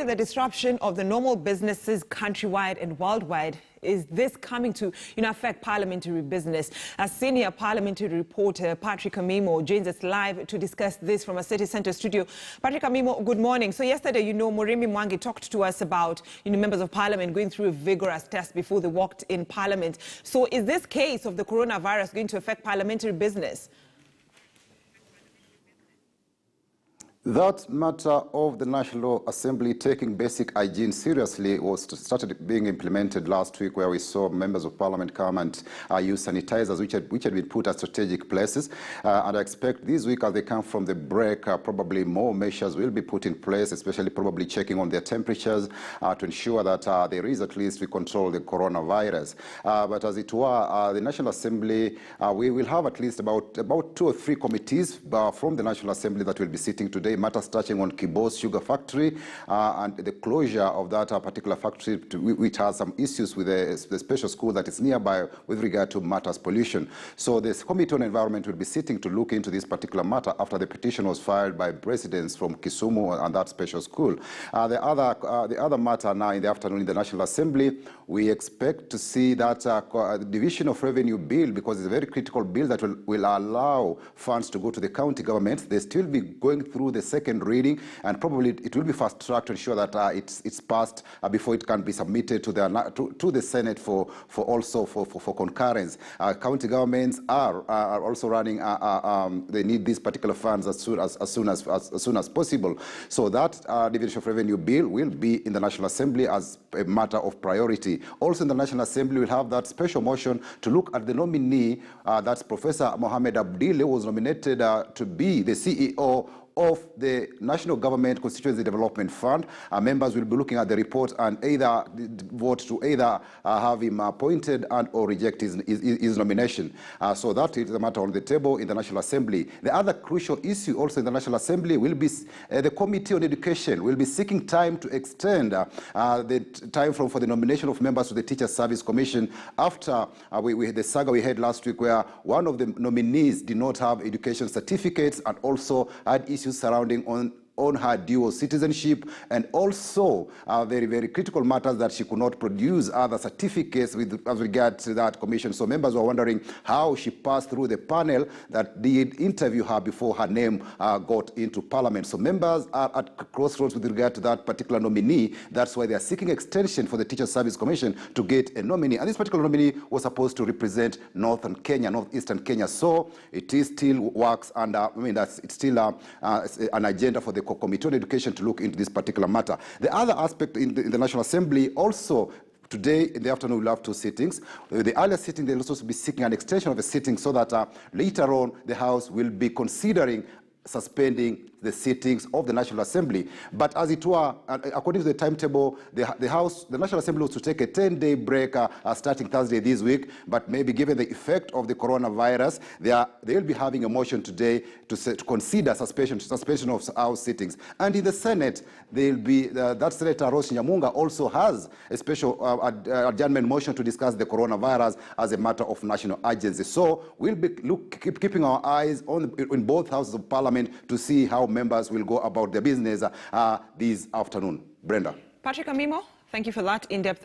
with the disruption of the normal businesses countrywide and worldwide, is this coming to affect parliamentary business? As senior parliamentary reporter Patrick Amimo joins us live to discuss this from a city centre studio. Patrick Amimo, good morning. So yesterday, Moremi Mwangi talked to us about members of parliament going through a vigorous test before they walked in parliament. So is this case of the coronavirus going to affect parliamentary business? That matter of the National Assembly taking basic hygiene seriously started being implemented last week, where we saw members of parliament come and use sanitizers which had been put at strategic places. And I expect this week, as they come from the break, probably more measures will be put in place, especially probably checking on their temperatures to ensure that there is at least we control the coronavirus. But as it were, the National Assembly, we will have at least about 2 or 3 committees from the National Assembly that will be sitting today. Matters touching on Kibos Sugar Factory and the closure of that particular factory, which has some issues with the special school that is nearby with regard to matters pollution. So this Committee on Environment will be sitting to look into this particular matter after the petition was filed by residents from Kisumu and that special school. The other matter now in the afternoon in the National Assembly, we expect to see that Division of Revenue Bill, because it's a very critical bill that will allow funds to go to the county governments. They still be going through the second reading, and probably it will be fast-tracked to ensure that it's passed before it can be submitted to the Senate for concurrence. County governments are also running. They need these particular funds as soon as possible. So that Division of Revenue Bill will be in the National Assembly as a matter of priority. Also in the National Assembly, we'll have that special motion to look at the nominee. That's Professor Mohamed Abdille, who was nominated to be the CEO of the National Government Constituency Development Fund. Members will be looking at the report and either vote to either have him appointed and or reject his nomination. So that is the matter on the table in the National Assembly. The other crucial issue also in the National Assembly will be the Committee on Education will be seeking time to extend the time frame for the nomination of members to the Teachers Service Commission after the saga we had last week, where one of the nominees did not have education certificates and also had issues surrounding on her dual citizenship, and also very, very critical matters that she could not produce other certificates as regard to that commission. So members were wondering how she passed through the panel that did interview her before her name got into parliament. So members are at crossroads with regard to that particular nominee. That's why they are seeking extension for the Teachers Service Commission to get a nominee. And this particular nominee was supposed to represent northeastern Kenya. So it is still works, and it's still an agenda for the Committee on Education to look into this particular matter. The other aspect in the National Assembly also, today in the afternoon we'll have 2 sittings. The earlier sitting, they'll also be seeking an extension of a sitting so that later on the House will be considering suspending the sittings of the National Assembly. But as it were, according to the timetable, the National Assembly was to take a 10-day break starting Thursday this week, but maybe given the effect of the coronavirus, they will be having a motion today to consider suspension of House sittings. And in the Senate, they'll be, that Senator Rose Nyamunga also has a special adjournment motion to discuss the coronavirus as a matter of national urgency. So we'll be keeping our eyes in both houses of Parliament to see how members will go about their business this afternoon. Brenda. Patrick Amimo, thank you for that in-depth